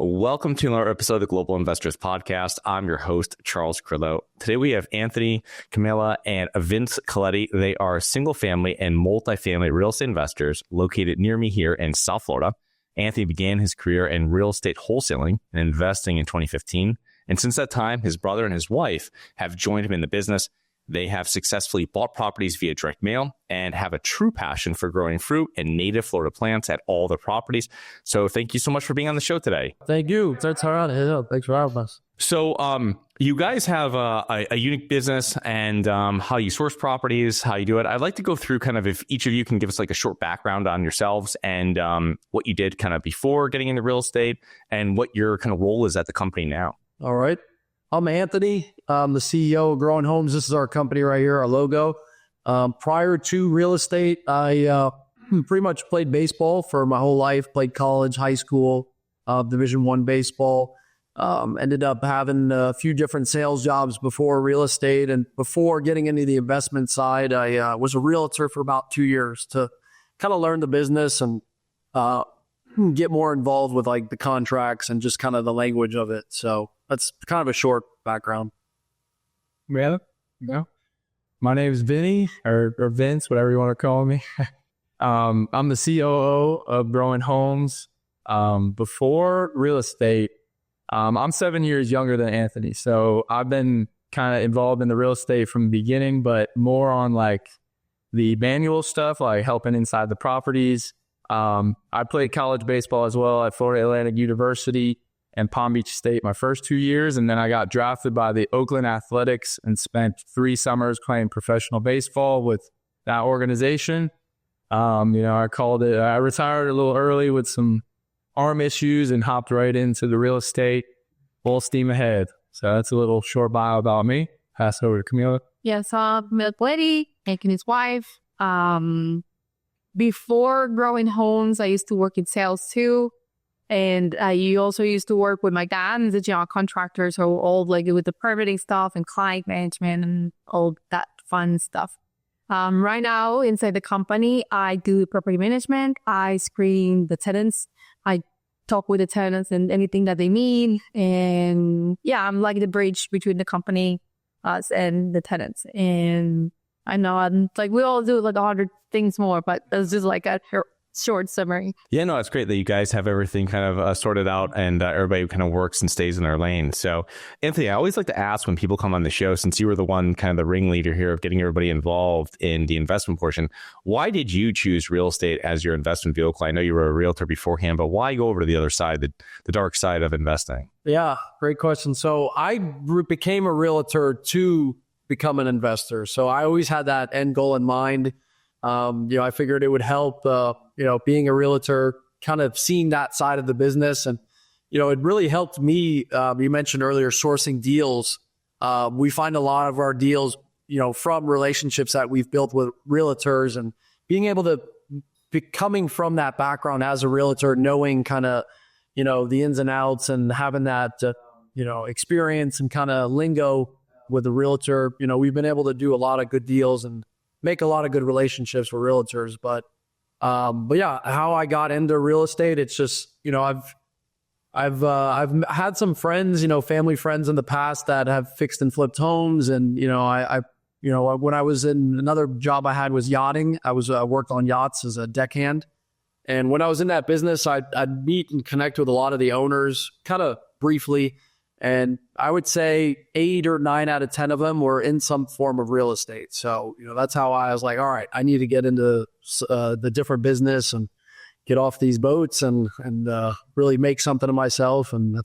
Welcome to another episode of the Global Investors Podcast. I'm your host, Charles Carillo. Today we have Anthony, Camila, and Vince Coletti. They are single-family and multifamily real estate investors located near me here in South Florida. Anthony began his career in real estate wholesaling and investing in 2015. And since that time, his brother and his wife have joined him in the business. They have successfully bought properties via direct mail and have a true passion for growing fruit and native Florida plants at all their properties. So thank you so much for being on the show today. Thank you. Thanks for having us. So you guys have a unique business and how you source properties, how you do it. I'd like to go through kind of if each of you can give us like a short background on yourselves and what you did kind of before getting into real estate and what your kind of role is at the company now. All right. I'm Anthony. I'm the CEO of Growing Homes. This is our company right here, our logo. Prior to real estate, I pretty much played baseball for my whole life, played college, high school, Division I baseball. Ended up having a few different sales jobs before real estate. And before getting into the investment side, I was a realtor for about 2 years to kind of learn the business and get more involved with like the contracts and just kind of the language of it. So that's kind of a short background. Yeah. My name is Vinny or Vince, whatever you want to call me. I'm the COO of Growing Homes. Before real estate, I'm 7 years younger than Anthony. So I've been kind of involved in the real estate from the beginning, but more on like the manual stuff, like helping inside the properties. I played college baseball as well at Florida Atlantic University and Palm Beach State my first 2 years. And then I got drafted by the Oakland Athletics and spent 3 summers playing professional baseball with that organization. I retired a little early with some arm issues and hopped right into the real estate, full steam ahead. So that's a little short bio about me. Pass it over to Camila. Yes, Camila Coletti, Anthony's wife. Before Growing Homes, I used to work in sales too. And I also used to work with my dad as a general contractor. So all like with the permitting stuff and client management and all that fun stuff. Right now inside the company, I do property management. I screen the tenants. I talk with the tenants and anything that they need. And yeah, I'm like the bridge between the company, us and the tenants. And I know I'm like, we all do like 100 things more, but that's just like a short summary. Yeah, no, it's great that you guys have everything kind of sorted out and everybody kind of works and stays in their lane. So Anthony, I always like to ask when people come on the show, since you were the one kind of the ringleader here of getting everybody involved in the investment portion, why did you choose real estate as your investment vehicle? I know you were a realtor beforehand, but why go over to the other side, the dark side of investing? Yeah, great question. So I became a realtor to become an investor. So I always had that end goal in mind. I figured it would help, being a realtor, kind of seeing that side of the business. And, it really helped me. You mentioned earlier, sourcing deals. We find a lot of our deals, from relationships that we've built with realtors and being able to coming from that background as a realtor, knowing kind of, the ins and outs and having that, experience and kind of lingo with a realtor. We've been able to do a lot of good deals and make a lot of good relationships with realtors. But yeah, how I got into real estate, it's just, I've had some friends, family friends in the past that have fixed and flipped homes. And, when I was in another job I had was yachting. I worked on yachts as a deckhand. And when I was in that business, I'd meet and connect with a lot of the owners kind of briefly. And I would say 8 or 9 out of 10 of them were in some form of real estate. So, that's how I was like, all right, I need to get into the different business and get off these boats and really make something of myself. And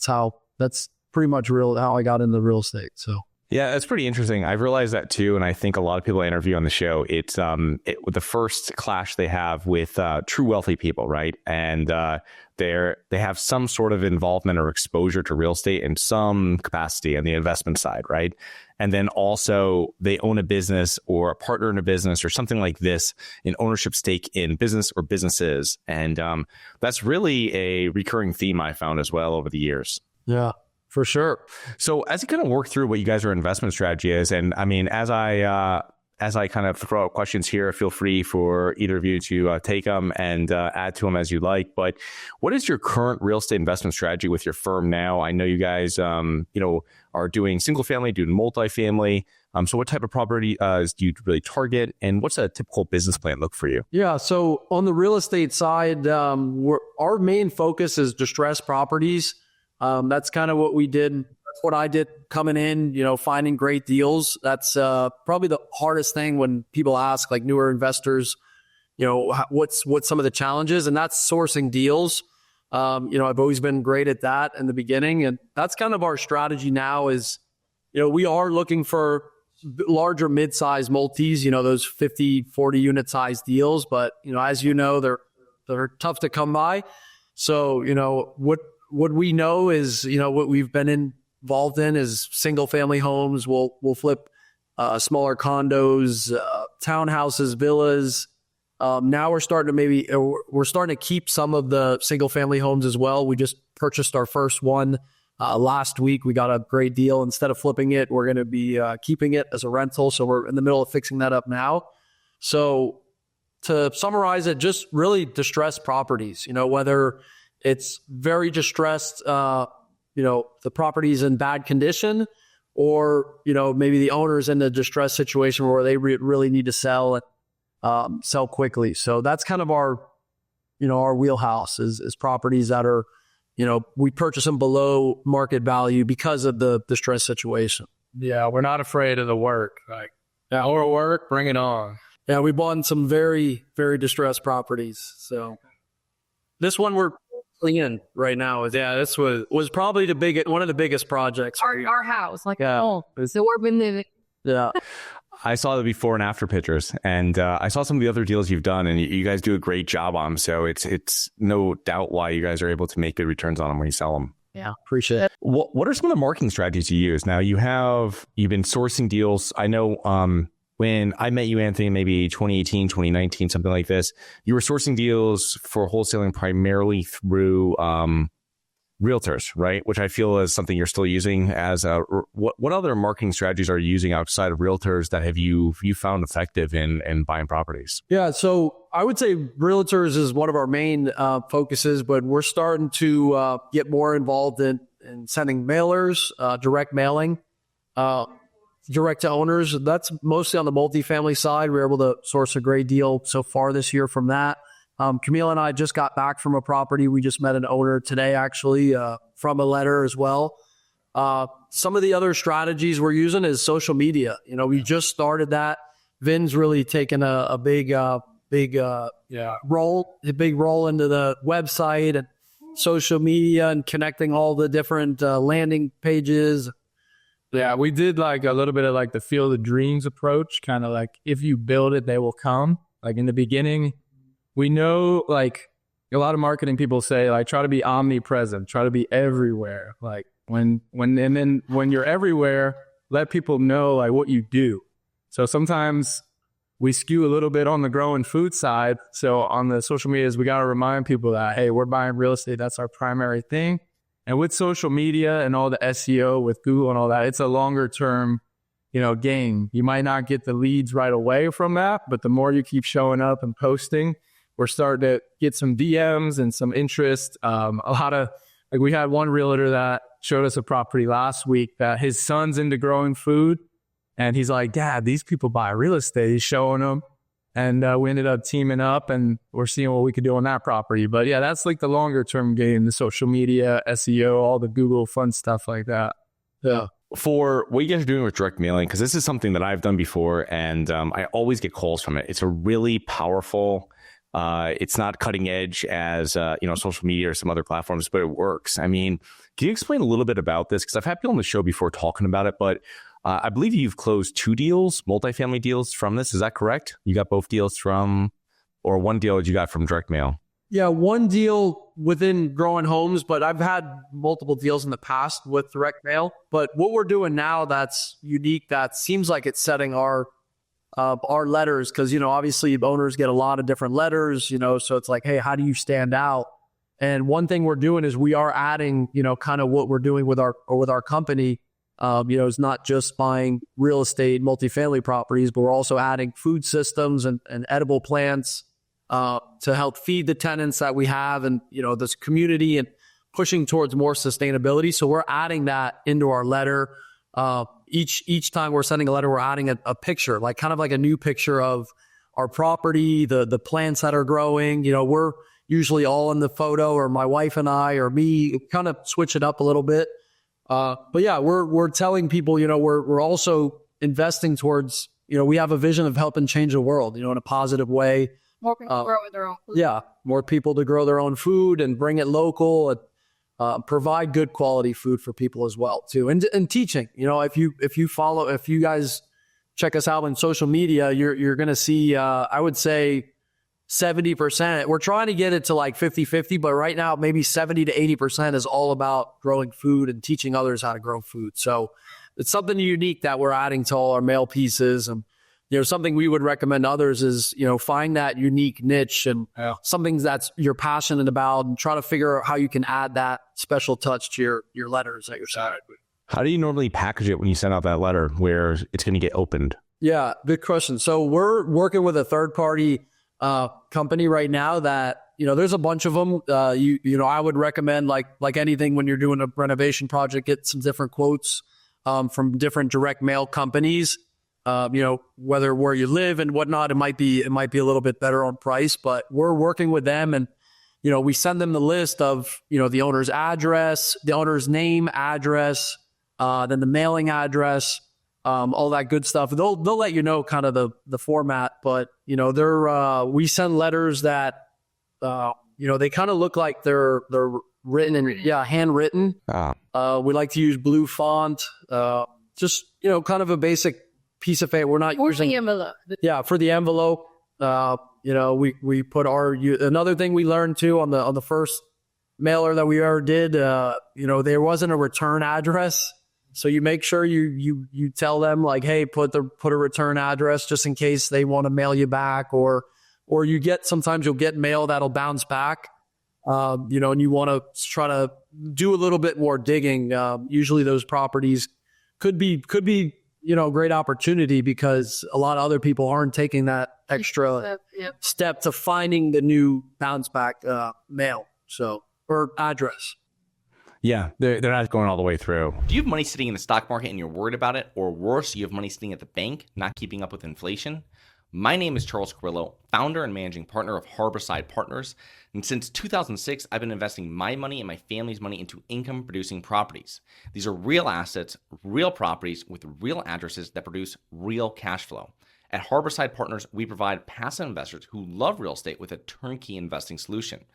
that's pretty much how I got into real estate. So. Yeah, that's pretty interesting. I've realized that too. And I think a lot of people I interview on the show, it's the first clash they have with true wealthy people, right? And they have some sort of involvement or exposure to real estate in some capacity on the investment side, right? And then also they own a business or a partner in a business or something like this, an ownership stake in business or businesses. And that's really a recurring theme I found as well over the years. Yeah. For sure. So as you kind of work through what you guys' investment strategy is, and I mean, as I as I kind of throw out questions here, feel free for either of you to take them and add to them as you like. But what is your current real estate investment strategy with your firm now? I know you guys, are doing single family, doing multifamily. So what type of property do you really target, and what's a typical business plan look for you? Yeah. So on the real estate side, our main focus is distressed properties. That's kind of what we did. That's what I did coming in, finding great deals. That's probably the hardest thing when people ask, like newer investors, what's some of the challenges, and that's sourcing deals. I've always been great at that in the beginning, and that's kind of our strategy now is, we are looking for larger mid-size multis, those 50, 40 unit size deals. But, as they're tough to come by. So, what we know is, what we've been involved in is single family homes. We'll flip smaller condos, townhouses, villas. Now we're starting to keep some of the single family homes as well. We just purchased our first one last week. We got a great deal. Instead of flipping it, we're going to be keeping it as a rental. So we're in the middle of fixing that up now. So to summarize it, just really distressed properties, whether it's very distressed, the property's in bad condition, or, maybe the owner's in a distressed situation where they really need to sell and sell quickly. So that's kind of our wheelhouse is properties that are, we purchase them below market value because of the distress situation. Yeah, we're not afraid of the work. Or work, bring it on. Yeah, we bought some very, very distressed properties. So this one we're in right now. This was probably one of the biggest projects. Our house, so we're been living. Yeah. I saw the before and after pictures, and I saw some of the other deals you've done, and you guys do a great job on them. So it's no doubt why you guys are able to make good returns on them when you sell them. Yeah, appreciate it. What are some of the marketing strategies you use? Now you've been sourcing deals. I know when I met you, Anthony, maybe 2018, 2019, something like this, you were sourcing deals for wholesaling primarily through realtors, right? Which I feel is something you're still using as what other marketing strategies are you using outside of realtors that have you found effective in buying properties? Yeah. So I would say realtors is one of our main focuses, but we're starting to get more involved in sending mailers, direct mailing, direct to owners. That's mostly on the multifamily side. We're able to source a great deal so far this year from that. Camila and I just got back from a property. We just met an owner today, actually, from a letter as well. Some of the other strategies we're using is social media. We just started that. Vin's really taken a big role into the website and social media and connecting all the different landing pages. Yeah, we did a little bit of the Field of Dreams approach, kind of if you build it, they will come. In the beginning, we know a lot of marketing people say try to be omnipresent, try to be everywhere. When you're everywhere, let people know what you do. So sometimes we skew a little bit on the growing food side. So on the social medias, we got to remind people that, hey, we're buying real estate. That's our primary thing. And with social media and all the SEO with Google and all that, it's a longer term, game. You might not get the leads right away from that, but the more you keep showing up and posting, we're starting to get some DMs and some interest. A lot of we had one realtor that showed us a property last week that his son's into growing food. And he's like, Dad, these people buy real estate. He's showing them. And we ended up teaming up and we're seeing what we could do on that property. But yeah, that's the longer term game, the social media, SEO, all the Google fun stuff like that. Yeah. For what you guys are doing with direct mailing, because this is something that I've done before and I always get calls from it. It's a really powerful, it's not cutting edge as, social media or some other platforms, but it works. I mean, can you explain a little bit about this? Because I've had people on the show before talking about it, but I believe you've closed 2 deals, multifamily deals from this. Is that correct? You got both deals or one deal that you got from direct mail? Yeah, one deal within growing homes, but I've had multiple deals in the past with direct mail. But what we're doing now that's unique, that seems like it's setting our letters, because, obviously owners get a lot of different letters, so it's hey, how do you stand out? And one thing we're doing is we are adding, kind of what we're doing with our company It's not just buying real estate, multifamily properties, but we're also adding food systems and edible plants to help feed the tenants that we have and, this community and pushing towards more sustainability. So we're adding that into our letter. Each time we're sending a letter, we're adding a picture, like kind of like a new picture of our property, the plants that are growing. We're usually all in the photo, or my wife and I, or me, kind of switch it up a little bit. But yeah, we're telling people, we're also investing towards, we have a vision of helping change the world, in a positive way. More people grow their own food. Yeah, more people to grow their own food and bring it local and provide good quality food for people as well too. And teaching, if you guys check us out on social media, you're going to see, I would say 70%. We're trying to get it to like 50-50, but right now maybe 70 to 80% is all about growing food and teaching others how to grow food. So it's something unique that we're adding to all our mail pieces. And, something we would recommend others is, find that unique niche and something that's you're passionate about, and try to figure out how you can add that special touch to your letters that you're sending. How do you normally package it when you send out that letter where it's going to get opened? Yeah, good question. So we're working with a third-party company right now that, there's a bunch of them. I would recommend, like anything, when you're doing a renovation project, get some different quotes from different direct mail companies. Whether where you live and whatnot, it might be a little bit better on price, but we're working with them, and we send them the list of the owner's address, the owner's name, address, then the mailing address, all that good stuff. They'll let you know kind of the format, but we send letters that they kind of look like they're written in handwritten. We like to use blue font, just kind of a basic piece of paper. We're not using the envelope. Yeah, for the envelope. We put another thing we learned too on the first mailer that we ever did. There wasn't a return address. So you make sure you tell them like, hey, put a return address just in case they want to mail you back, or sometimes you'll get mail that'll bounce back, and you want to try to do a little bit more digging. Usually those properties could be great opportunity because a lot of other people aren't taking that extra step to finding the new bounce back mail, or address. Yeah, they're not going all the way through. Do you have money sitting in the stock market and you're worried about it? Or worse, you have money sitting at the bank, not keeping up with inflation? My name is Charles Carillo, founder and managing partner of Harborside Partners. And since 2006, I've been investing my money and my family's money into income-producing properties. These are real assets, real properties with real addresses that produce real cash flow. At Harborside Partners, we provide passive investors who love real estate with a turnkey investing solution.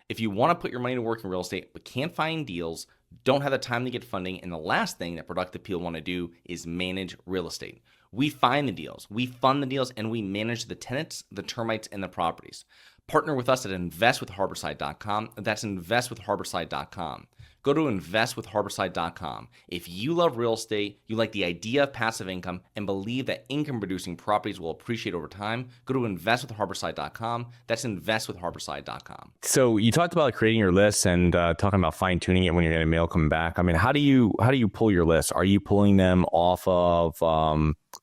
If you want to put your money to work in real estate but can't find deals, don't have the time to get funding, and the last thing that productive people want to do is manage real estate. We find the deals, we fund the deals, and we manage the tenants, the termites, and the properties. Partner with us at investwithharborside.com. That's investwithharborside.com. Go to investwithharborside.com. If you love real estate, you like the idea of passive income, and believe that income-producing properties will appreciate over time, go to investwithharborside.com. That's investwithharborside.com. So you talked about creating your lists and talking about fine-tuning it when you're getting mail coming back. I mean, how do you pull your lists? Are you pulling them off of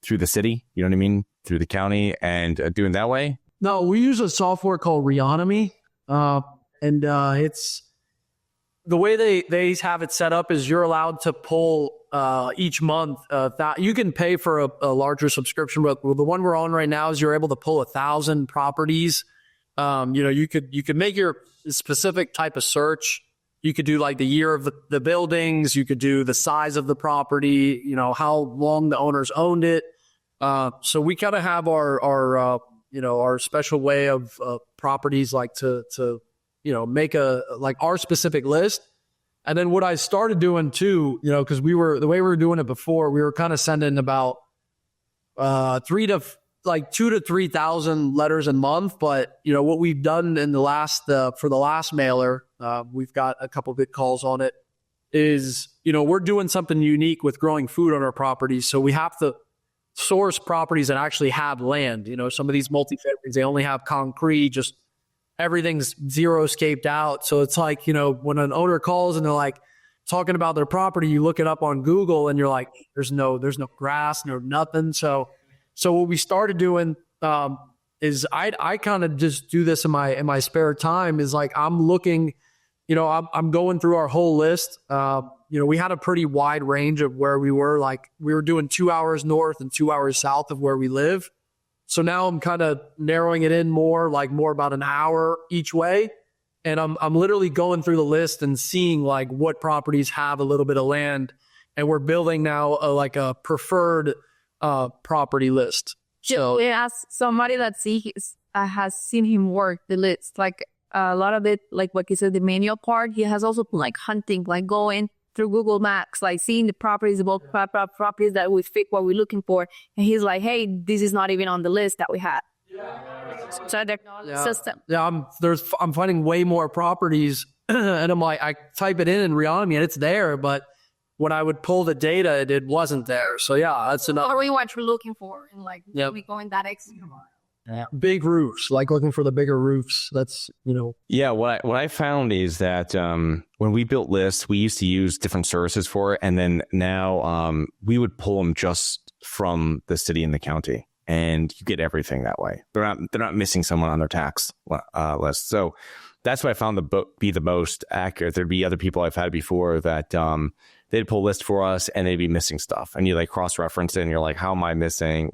through the city? You know what I mean? Through the county and doing that way? No, we use a software called Reonomy, and it's the way they have it set up is you're allowed to pull each month. You can pay for a larger subscription, but the one we're on right now is you're able to pull 1,000 properties. You could make your specific type of search. You could do like the year of the buildings. You could do the size of the property. How long the owners owned it. So we kind of have our special way of properties, like to make our specific list. And then what I started doing too, because the way we were doing it before, we were kind of sending about 2,000 to 3,000 letters a month. But what we've done in the last for the last mailer, we've got a couple big calls on it, is we're doing something unique with growing food on our properties. So we have to source properties that actually have land. Some of these multifamilies, they only have concrete, just everything's zero scaped out. So it's like, when an owner calls and they're like, talking about their property, you look it up on Google and you're like, there's no grass, no nothing. So what we started doing is I kind of just do this in my spare time, is like I'm looking, I'm going through our whole list. We had a pretty wide range of where we were. Like we were doing 2 hours north and 2 hours south of where we live. So now I'm kind of narrowing it in more about an hour each way. And I'm literally going through the list and seeing like what properties have a little bit of land. And we're building now a preferred property list. So we asked somebody that has seen him work the list. Like a lot of it, like what you said, the manual part, he has also been like hunting, like going through Google Maps, like seeing the properties, the bulk properties that would fit what we're looking for. And he's like, hey, this is not even on the list that we had. So the system. Yeah, I'm finding way more properties and I'm like, I type it in Reonomy and it's there, but when I would pull the data, it wasn't there. So yeah, that's enough. Or what we're looking for and like we going that extra mile. Yeah. Big roofs, like looking for the bigger roofs. That's, Yeah, what I found is that when we built lists, we used to use different services for it. And then now we would pull them just from the city and the county. And you get everything that way. They're not missing someone on their tax list. So that's what I found be the most accurate. There'd be other people I've had before that they'd pull a list for us and they'd be missing stuff. And you like cross-reference it and you're like, how am I missing?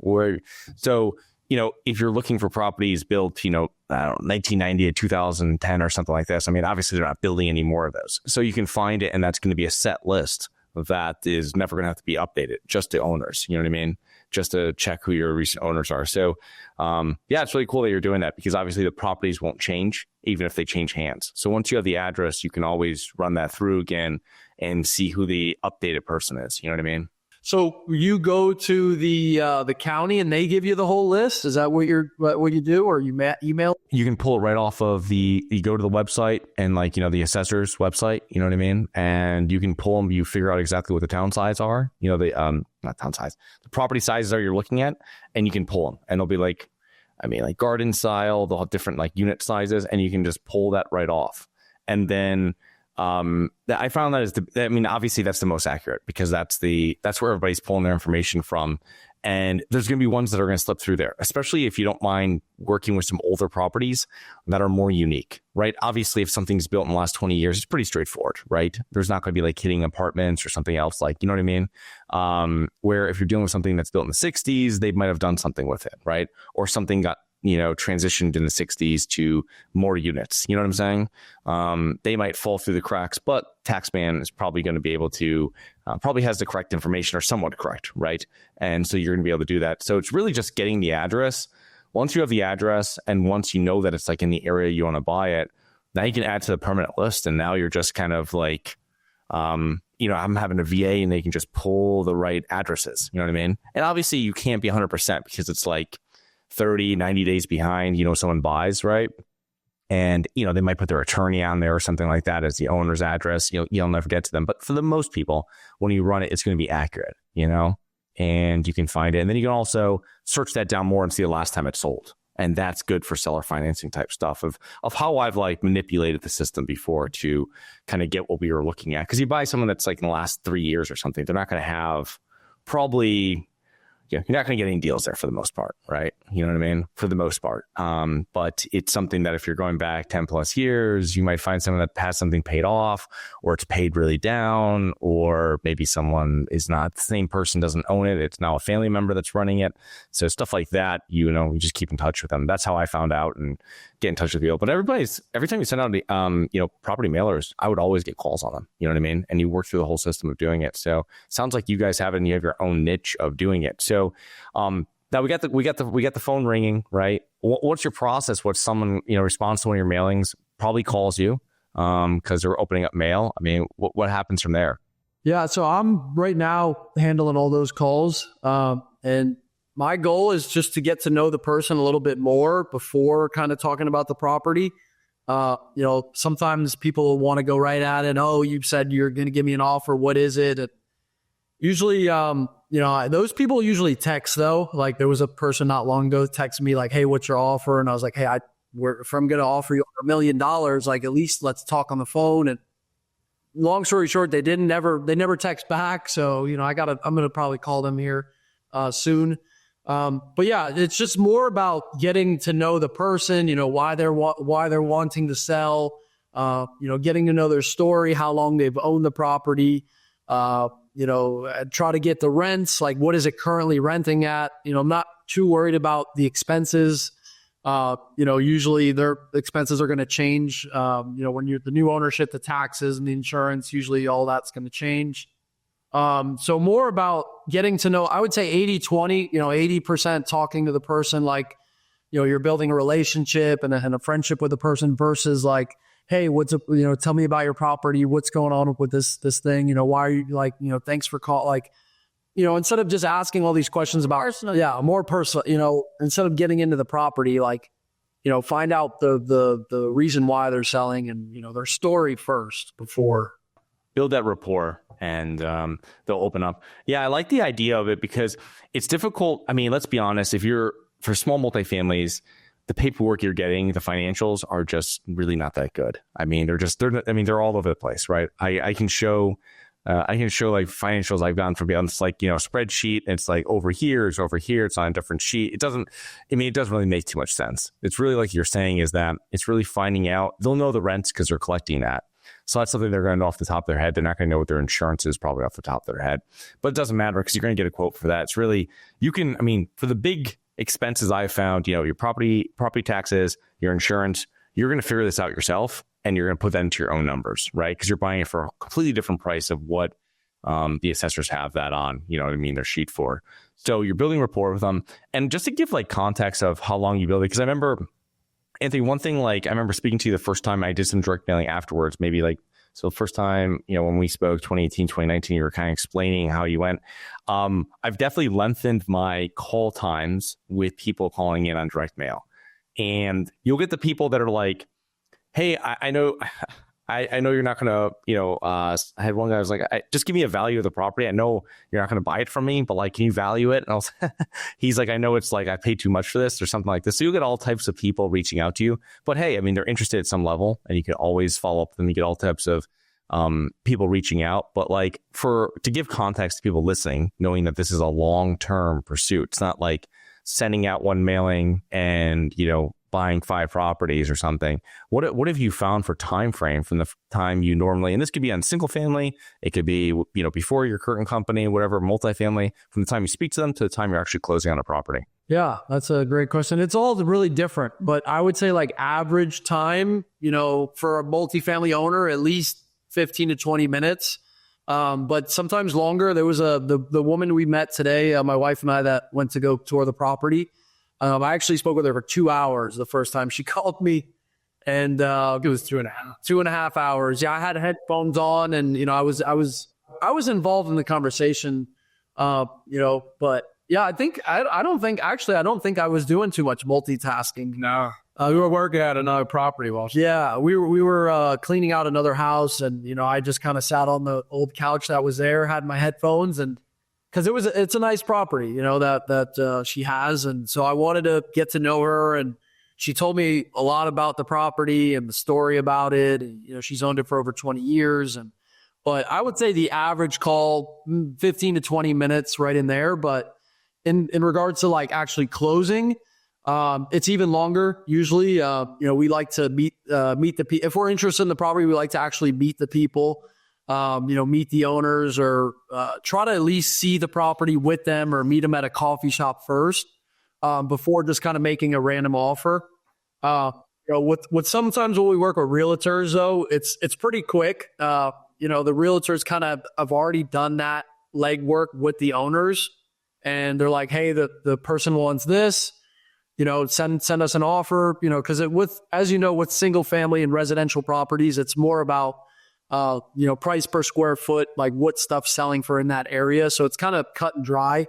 So if you're looking for properties built, 1990 to 2010 or something like this, I mean, obviously they're not building any more of those. So you can find it and that's going to be a set list that is never going to have to be updated, just to owners. You know what I mean? Just to check who your recent owners are. So, it's really cool that you're doing that because obviously the properties won't change even if they change hands. So once you have the address, you can always run that through again and see who the updated person is. You know what I mean? So you go to the county and they give you the whole list? Is that what you do, or you email? You can pull it right off of you go to the website and the assessor's website, you know what I mean? And you can pull them, you figure out exactly what the town size are, not town size, the property sizes are you're looking at, and you can pull them and they'll be like garden style, they'll have different unit sizes and you can just pull that right off. And then I found that obviously that's the most accurate because that's where everybody's pulling their information from. And there's going to be ones that are going to slip through there, especially if you don't mind working with some older properties that are more unique, right? Obviously, if something's built in the last 20 years, it's pretty straightforward, right? There's not going to be hitting apartments or something else, you know what I mean? Where if you're dealing with something that's built in the 60s, they might have done something with it, right? Or something got transitioned in the 60s to more units. You know what I'm saying? They might fall through the cracks, but Taxman is probably going to be able to, probably has the correct information or somewhat correct, right? And so you're going to be able to do that. So it's really just getting the address. Once you have the address and once you know that it's in the area you want to buy it, now you can add to the permanent list. And now you're just kind of I'm having a VA and they can just pull the right addresses. You know what I mean? And obviously you can't be 100% because it's 30, 90 days behind, someone buys, right? And, they might put their attorney on there or something like that as the owner's address. You'll never get to them. But for the most people, when you run it, it's going to be accurate, and you can find it. And then you can also search that down more and see the last time it sold. And that's good for seller financing type stuff of how I've manipulated the system before to kind of get what we were looking at. Because you buy someone that's in the last 3 years or something, they're not going to have probably... Yeah, you're not going to get any deals there for the most part, right? You know what I mean? For the most part. But it's something that if you're going back 10 plus years, you might find someone that has something paid off or it's paid really down, or maybe someone is not, the same person doesn't own it. It's now a family member that's running it. So stuff like that, you just keep in touch with them. That's how I found out and get in touch with people. But every time you send out the, property mailers, I would always get calls on them. You know what I mean? And you work through the whole system of doing it. So sounds like you guys have it and you have your own niche of doing it. So, now we got the phone ringing, right? What's your process? What's someone, responds to one of your mailings, probably calls you, because they're opening up mail. I mean, what happens from there? Yeah. So I'm right now handling all those calls. And my goal is just to get to know the person a little bit more before kind of talking about the property. Sometimes people want to go right at it. Oh, you said you're going to give me an offer. What is it? And usually, those people usually text though. There was a person not long ago text me hey, what's your offer? And I was like, hey, if I'm going to offer you $1 million, at least let's talk on the phone. And long story short, they never text back. So, I'm going to probably call them here soon. But yeah, it's just more about getting to know the person, why they're wanting to sell, getting to know their story, how long they've owned the property, try to get the rents, like what is it currently renting at? I'm not too worried about the expenses. Usually their expenses are going to change. When you're the new ownership, the taxes and the insurance, usually all that's going to change. So more about getting to know, I would say 80-20, 80% talking to the person, like, you're building a relationship and a friendship with the person versus like, hey, tell me about your property. What's going on with this thing? Why are you thanks for call. Like, instead of just asking all these questions about, more personal, instead of getting into the property, like, find out the reason why they're selling and, their story first before. Build that rapport and they'll open up. Yeah, I like the idea of it because it's difficult. I mean, let's be honest. For small multifamilies, the paperwork you're getting, the financials are just really not that good. I mean, they're all over the place, right? I can show like financials I've gotten from it's like, spreadsheet. And it's like over here, it's on a different sheet. It doesn't really make too much sense. It's really like you're saying is that it's really finding out. They'll know the rents because they're collecting that. So that's something they're going to know off the top of their head. They're not going to know what their insurance is probably off the top of their head, but it doesn't matter because you're going to get a quote for that. It's really, for the big expenses I've found, your property taxes, your insurance, you're going to figure this out yourself and you're going to put that into your own numbers, right? Because you're buying it for a completely different price of what the assessors have that on, their sheet for. So you're building rapport with them. And just to give like context of how long you build it, because I remember, Anthony, one thing, like I remember speaking to you the first time I did some direct mailing afterwards, maybe like, so the first time, when we spoke 2018, 2019, you were kind of explaining how you went. I've definitely lengthened my call times with people calling in on direct mail. And you'll get the people that are like, hey, I know you're not going to, I had one guy who was like, just give me a value of the property. I know you're not going to buy it from me, but like, can you value it? And he's like, I know it's like, I paid too much for this or something like this. So you'll get all types of people reaching out to you, but hey, they're interested at some level and you can always follow up with them. You get all types of people reaching out, but like to give context to people listening, knowing that this is a long-term pursuit. It's not like sending out one mailing and, buying 5 properties or something. What have you found for time frame from the time you normally, and this could be on single family, it could be, before your current company, whatever, multifamily, from the time you speak to them to the time you're actually closing on a property? Yeah, that's a great question. It's all really different, but I would say like average time, for a multifamily owner, at least 15 to 20 minutes. But sometimes longer. There was the woman we met today, my wife and I, that went to go tour the property. I actually spoke with her for 2 hours the first time she called me, and it was 2.5 hours. Yeah, I had headphones on, and I was involved in the conversation. But yeah, I don't think I was doing too much multitasking. No, we were working at another property. We were cleaning out another house, and I just kind of sat on the old couch that was there, had my headphones, and because it's a nice property, that she has. And so I wanted to get to know her, and she told me a lot about the property and the story about it. And, she's owned it for over 20 years. But I would say the average call, 15 to 20 minutes right in there. But in regards to like actually closing, it's even longer. Usually, we like to meet the people. If we're interested in the property, we like to actually meet the people. Meet the owners or try to at least see the property with them or meet them at a coffee shop first before just kind of making a random offer. With sometimes when we work with realtors, though, it's pretty quick. The realtors kind of have already done that legwork with the owners, and they're like, hey, the person wants this. Send us an offer. Because with single family and residential properties, it's more about price per square foot, like what stuff's selling for in that area. So it's kind of cut and dry.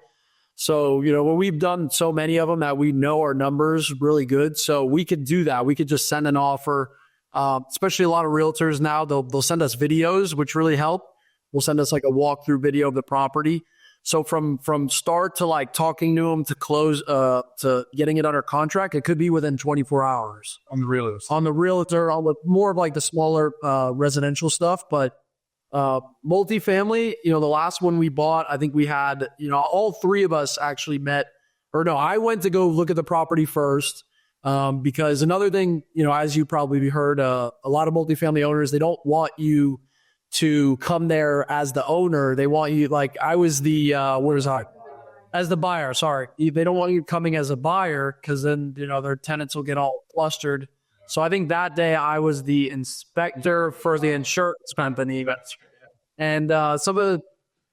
So, when we've done so many of them that we know our numbers really good. So we could do that. We could just send an offer, especially a lot of realtors now, they'll send us videos, which really help. We'll send us like a walkthrough video of the property. So from start to like talking to them to close, to getting it under contract, it could be within 24 hours. On the realtor. On the more of like the smaller residential stuff. But Multifamily, the last one we bought, I think we had, all three of us actually met, or no, I went to go look at the property first. Because another thing, as you probably heard, a lot of multifamily owners, they don't want you to come there as the owner. They want you, like I was as the buyer, sorry. They don't want you coming as a buyer because then, their tenants will get all flustered. So I think that day I was the inspector for the insurance company. And some of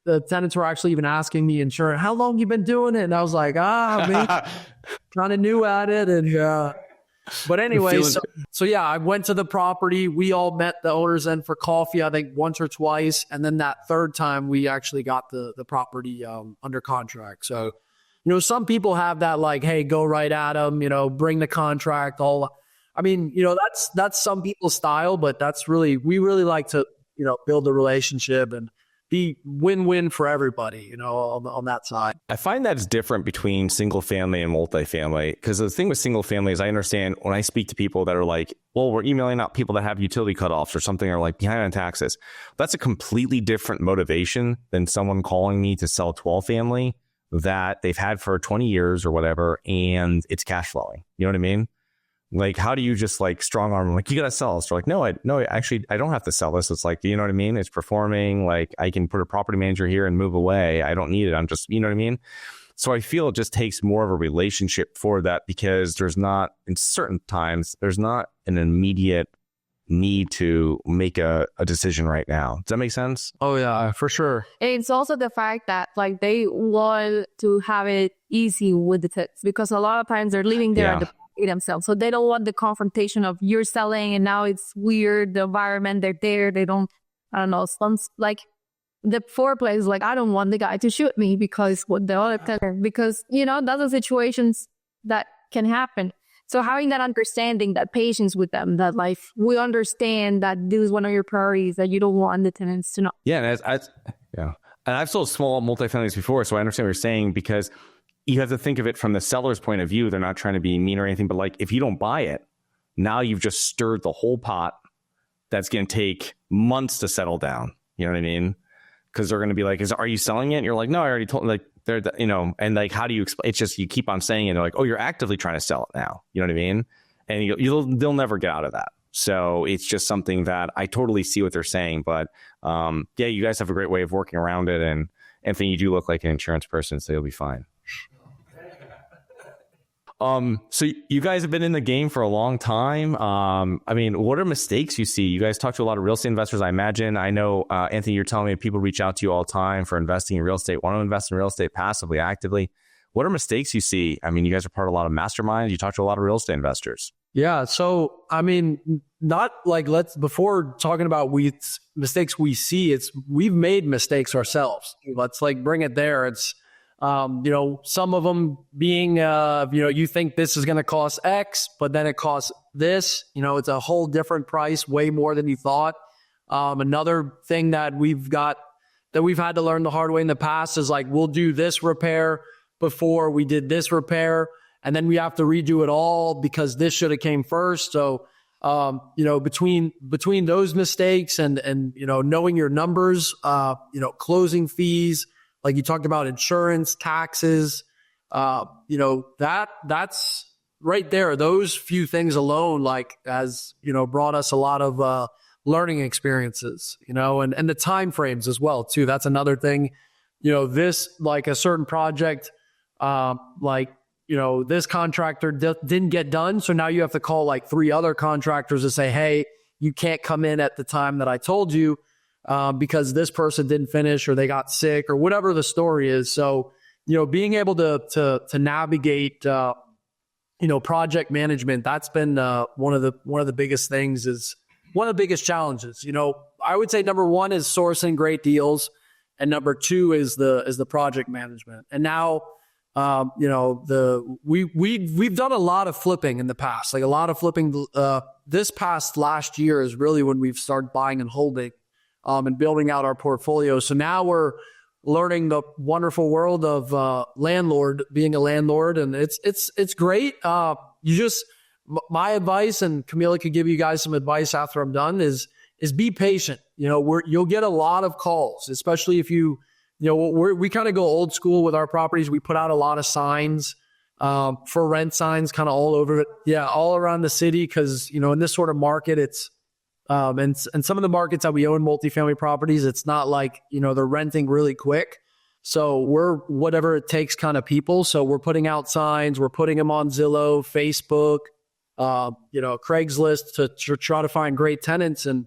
the tenants were actually even asking me, insurance, how long you been doing it? And I was like, man, kind of new at it. And but anyway, so yeah, I went to the property. We all met the owners then for coffee, I think once or twice. And then that third time we actually got the property under contract. So, some people have that like, hey, go right at them, bring the contract. That's some people's style, but we really like to, build a relationship and be win-win for everybody, on that side. I find that's different between single family and multifamily, because the thing with single family is I understand when I speak to people that are like, well, we're emailing out people that have utility cutoffs or something, or like behind on taxes. That's a completely different motivation than someone calling me to sell 12 family that they've had for 20 years or whatever, and it's cash flowing. You know what I mean? Like, how do you just like strong arm, like, you got to sell this? They're like, no, actually, I don't have to sell this. It's like, you know what I mean? It's performing. Like, I can put a property manager here and move away. I don't need it. I'm just, you know what I mean? So I feel it just takes more of a relationship for that, because in certain times, there's not an immediate need to make a decision right now. Does that make sense? Oh yeah, for sure. It's also the fact that like they want to have it easy with the tenants, because a lot of times they're living there at the themselves. So they don't want the confrontation of you're selling and now it's weird, the environment, they're there, they don't, I don't know, some like the foreplay is like, I don't want the guy to shoot me because what the other tenant, because that's the situations that can happen. So having that understanding, that patience with them, that like we understand that this is one of your priorities, that you don't want the tenants to know. Yeah, and I've sold small multifamilies before, so I understand what you're saying, because you have to think of it from the seller's point of view. They're not trying to be mean or anything, but like if you don't buy it, now you've just stirred the whole pot that's going to take months to settle down. You know what I mean? Because they're going to be like, are you selling it? And you're like, no, I already told, like, they're, and like, how do you explain? It's just, you keep on saying it. They're like, oh, you're actively trying to sell it now. You know what I mean? And they'll never get out of that. So it's just something that I totally see what they're saying. But yeah, you guys have a great way of working around it. And Anthony, you do look like an insurance person, so you'll be fine. So you guys have been in the game for a long time. I mean, what are mistakes you see? You guys talk to a lot of real estate investors, I imagine. I know, Anthony, you're telling me people reach out to you all the time for investing in real estate, want to invest in real estate passively, actively. What are mistakes you see? I mean, you guys are part of a lot of masterminds. You talk to a lot of real estate investors. Yeah. So, I mean, not like before talking about mistakes we see, we've made mistakes ourselves. Let's like bring it there. It's, some of them being, you think this is going to cost X, but then it costs this, it's a whole different price, way more than you thought. Another thing that we've had to learn the hard way in the past is like, we'll do this repair before we did this repair, and then we have to redo it all because this should have came first. So, between those mistakes and knowing your numbers, closing fees, like you talked about, insurance, taxes, that's right there. Those few things alone, brought us a lot of learning experiences, and the time frames as well too. That's another thing. This, like a certain project, this contractor didn't get done, so now you have to call like 3 other contractors to say, hey, you can't come in at the time that I told you. Because this person didn't finish or they got sick or whatever the story is. So, being able to navigate, project management, that's been one of the biggest things, is one of the biggest challenges. I would say number 1 is sourcing great deals, and number 2 is the project management. And now, we've done a lot of flipping in the past, like a lot of flipping. This past last year is really when we've started buying and holding. And building out our portfolio. So now we're learning the wonderful world of being a landlord, and it's great. My advice, and Camila could give you guys some advice after I'm done, is is be patient. You'll get a lot of calls, especially if we kind of go old school with our properties. We put out a lot of signs, for rent signs kind of all over it. Yeah. All around the city. Cause in this sort of market, it's, and some of the markets that we own multifamily properties, it's not like, they're renting really quick. So we're whatever it takes kind of people. So we're putting out signs, we're putting them on Zillow, Facebook, Craigslist to try to find great tenants. And,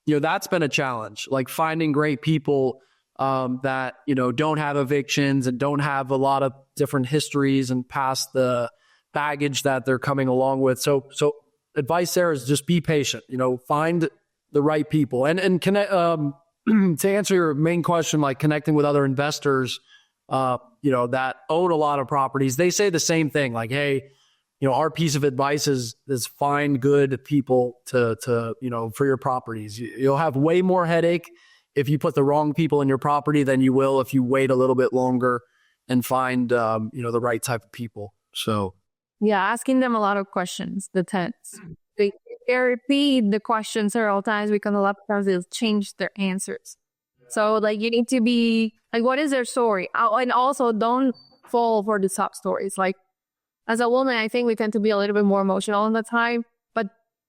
that's been a challenge, like finding great people that, don't have evictions and don't have a lot of different histories and past the baggage that they're coming along with. So advice there is just be patient, find the right people and connect, to answer your main question, like connecting with other investors, that own a lot of properties. They say the same thing, like, hey, our piece of advice is find good people to for your properties. You'll have way more headache if you put the wrong people in your property than you will if you wait a little bit longer and find, the right type of people. So. Yeah, asking them a lot of questions, the tenants. They repeat the question several times because a lot of times they'll change their answers. So, like, you need to be, like, what is their story? And also, don't fall for the sob stories. Like, as a woman, I think we tend to be a little bit more emotional all the time. But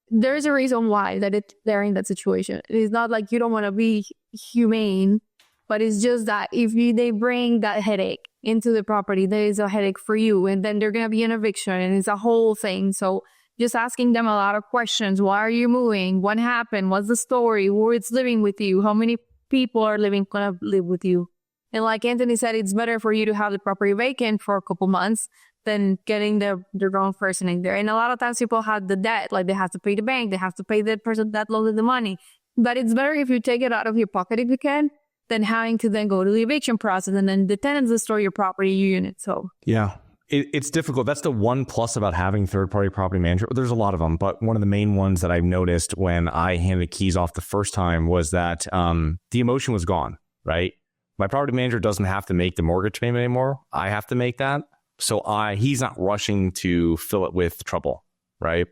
there's a reason why they're in that situation. It is not like you don't want to be humane, but it's just that if they bring that headache into the property, there is a headache for you, and then they're going to be an eviction, and it's a whole thing. So just asking them a lot of questions. Why are you moving? What happened? What's the story? Who is living with you? How many people are going to live with you? And like Anthony said, it's better for you to have the property vacant for a couple months than getting the wrong person in there. And a lot of times people have the debt, like they have to pay the bank, they have to pay the person that loaned the money. But it's better if you take it out of your pocket if you can, than having to then go to the eviction process and then the tenants destroy your property unit. So yeah, it's difficult. That's the one plus about having third-party property manager. There's a lot of them, but one of the main ones that I've noticed when I handed the keys off the first time was that the emotion was gone, right? My property manager doesn't have to make the mortgage payment anymore. I have to make that. So he's not rushing to fill it with trouble, right?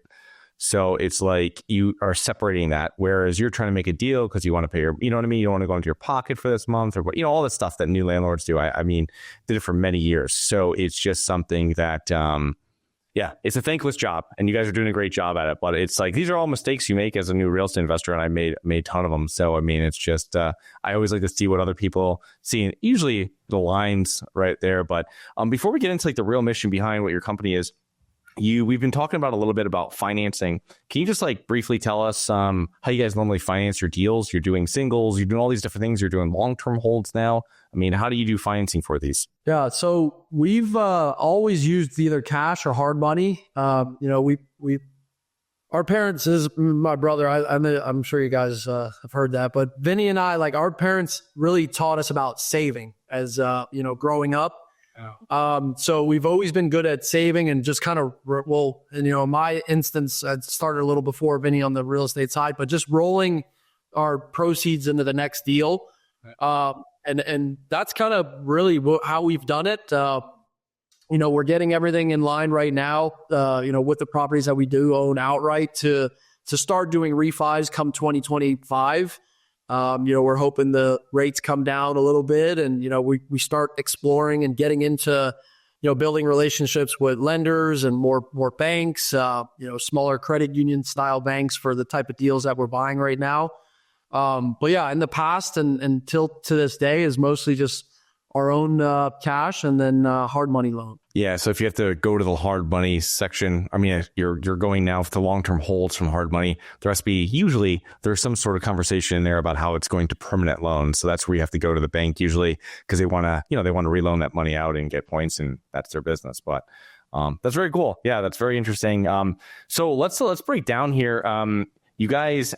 So it's like you are separating that, whereas you're trying to make a deal because you want to pay your, you know what I mean? You don't want to go into your pocket for this month or what, all this stuff that new landlords do. I mean, did it for many years. So it's just something that, it's a thankless job and you guys are doing a great job at it. But it's like, these are all mistakes you make as a new real estate investor. And I made a ton of them. So, I mean, it's just, I always like to see what other people see. And usually the lines right there. But before we get into like the real mission behind what your company is, we've been talking about a little bit about financing. Can you just like briefly tell us how you guys normally finance your deals? You're doing singles, you're doing all these different things. You're doing long-term holds now. I mean, how do you do financing for these? Yeah, so we've always used either cash or hard money. We our parents is my brother. I'm sure you guys have heard that, but Vinny and I, like our parents really taught us about saving as growing up. So we've always been good at saving and just kind of, in my instance, I started a little before Vinny on the real estate side, but just rolling our proceeds into the next deal. And that's kind of really how we've done it. We're getting everything in line right now, with the properties that we do own outright to start doing refis come 2025. We're hoping the rates come down a little bit and, we start exploring and getting into, building relationships with lenders and more banks, smaller credit union style banks for the type of deals that we're buying right now. But yeah, in the past and until to this day is mostly just our own cash and then hard money loan. Yeah. So if you have to go to the hard money section, I mean, you're going now to long-term holds from hard money. There has to be usually there's some sort of conversation in there about how it's going to permanent loans. So that's where you have to go to the bank usually because they want to, they want to reloan that money out and get points and that's their business. But that's very cool. Yeah, that's very interesting. So let's break down here. You guys,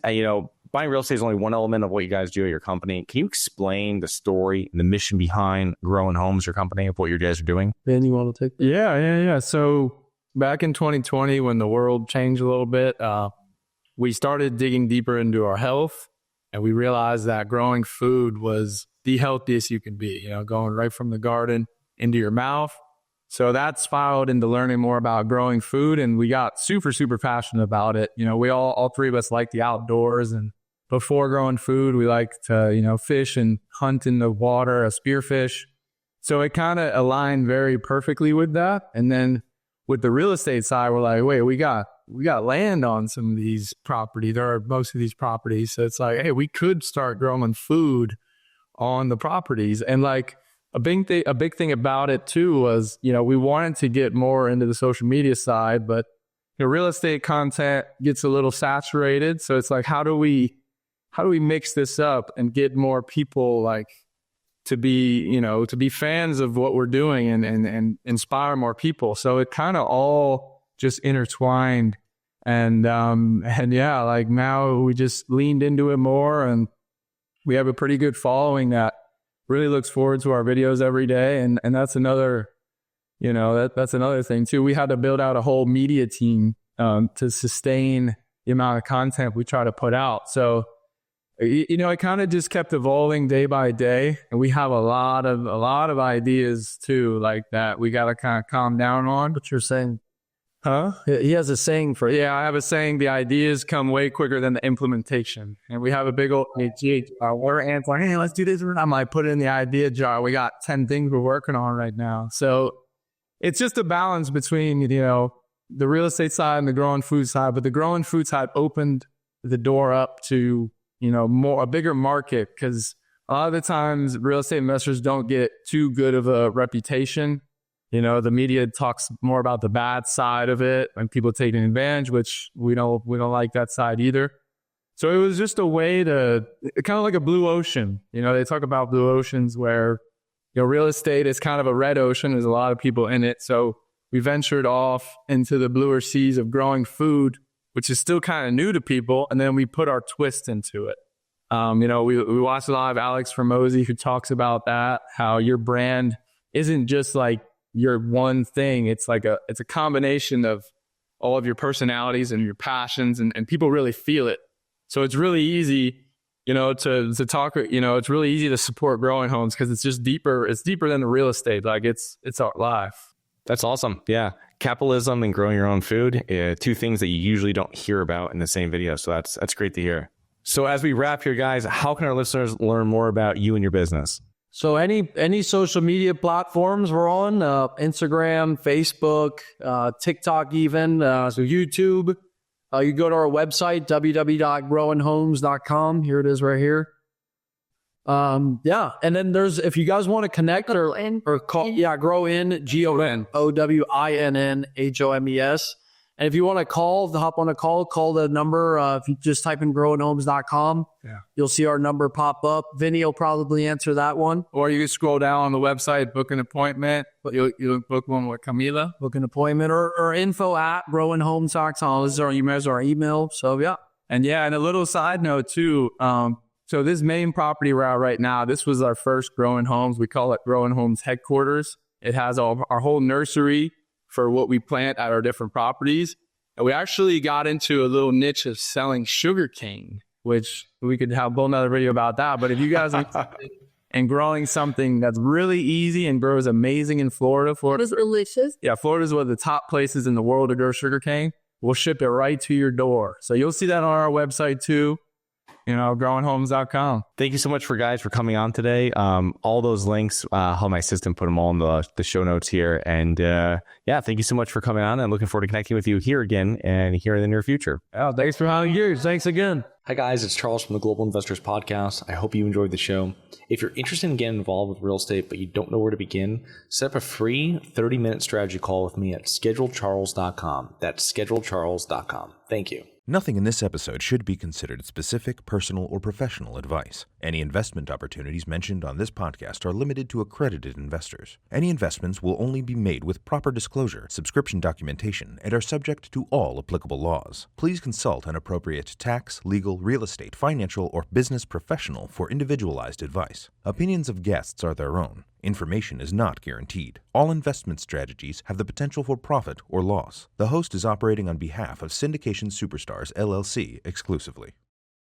buying real estate is only one element of what you guys do at your company. Can you explain the story and the mission behind Growing Homes, your company, of what you guys are doing? Ben, you want to take that? Yeah. So back in 2020, when the world changed a little bit, we started digging deeper into our health, and we realized that growing food was the healthiest you could be, going right from the garden into your mouth. So that spiraled into learning more about growing food, and we got super, super passionate about it. We all three of us like the outdoors, and before growing food, we like to, fish and hunt in the water, a spearfish. So it kind of aligned very perfectly with that. And then with the real estate side, we're like, wait, we got land on some of these properties, or most of these properties. So it's like, hey, we could start growing food on the properties. And like a big thing about it too was, we wanted to get more into the social media side, but real estate content gets a little saturated. So it's like, how do we mix this up and get more people like to be fans of what we're doing and inspire more people? So it kind of all just intertwined. And yeah, like now we just leaned into it more, and we have a pretty good following that really looks forward to our videos every day. And that's another, that's another thing too. We had to build out a whole media team to sustain the amount of content we try to put out. So, it kind of just kept evolving day by day, and we have a lot of ideas too, like that we got to kind of calm down on. What you're saying? Huh? He has a saying for it. Yeah, I have a saying: the ideas come way quicker than the implementation. And we have a big old we're answering, hey, let's do this. I'm like, put it in the idea jar. We got 10 things we're working on right now. So it's just a balance between the real estate side and the growing food side. But the growing food side opened the door up to a bigger market, because a lot of the times real estate investors don't get too good of a reputation. The media talks more about the bad side of it and people taking advantage, which we don't like that side either. So it was just a way to kind of like a blue ocean. They talk about blue oceans where real estate is kind of a red ocean. There's a lot of people in it. So we ventured off into the bluer seas of growing food, which is still kind of new to people. And then we put our twist into it. We watched a lot of Alex Hormozi, who talks about that, how your brand isn't just like your one thing. It's a combination of all of your personalities and your passions, and people really feel it. So it's really easy, to talk, it's really easy to support growing homes because it's just deeper. It's deeper than the real estate. Like it's our life. That's awesome. Yeah. Capitalism and growing your own food, two things that you usually don't hear about in the same video. So that's great to hear. So as we wrap here, guys, how can our listeners learn more about you and your business? So any social media platforms we're on, Instagram, Facebook, TikTok even, so YouTube. You go to our website, www.growinhomes.com. Here it is right here. Yeah. And then if you guys want to connect or call, Grow In, GOWINNHOMES. And if you want to hop on a call the number. If you just type in growinhomes.com, you'll see our number pop up. Vinny will probably answer that one. Or you can scroll down on the website, book an appointment. You'll book one with Camila. Book an appointment or info@growinhomes.com. This is our email. So yeah. And a little side note too. So this main property we're at right now, this was our first Growing Homes. We call it Growing Homes headquarters. It has our whole nursery for what we plant at our different properties. And we actually got into a little niche of selling sugarcane, which we could have a whole nother video about that. But if you guys are interested in growing something that's really easy and grows amazing in Florida. Florida's delicious. Yeah, Florida's one of the top places in the world to grow sugarcane. We'll ship it right to your door. So you'll see that on our website too. growinhomes.com. Thank you so much for coming on today. All those links, I'll have my assistant put them all in the show notes here. And thank you so much for coming on, and looking forward to connecting with you here again and here in the near future. Oh, thanks for having you. Thanks again. Hi guys, it's Charles from the Global Investors Podcast. I hope you enjoyed the show. If you're interested in getting involved with real estate, but you don't know where to begin, set up a free 30-minute strategy call with me at schedulecharles.com. That's schedulecharles.com. Thank you. Nothing in this episode should be considered specific, personal, or professional advice. Any investment opportunities mentioned on this podcast are limited to accredited investors. Any investments will only be made with proper disclosure, subscription documentation, and are subject to all applicable laws. Please consult an appropriate tax, legal, real estate, financial, or business professional for individualized advice. Opinions of guests are their own. Information is not guaranteed. All investment strategies have the potential for profit or loss. The host is operating on behalf of Syndication Superstars, LLC exclusively.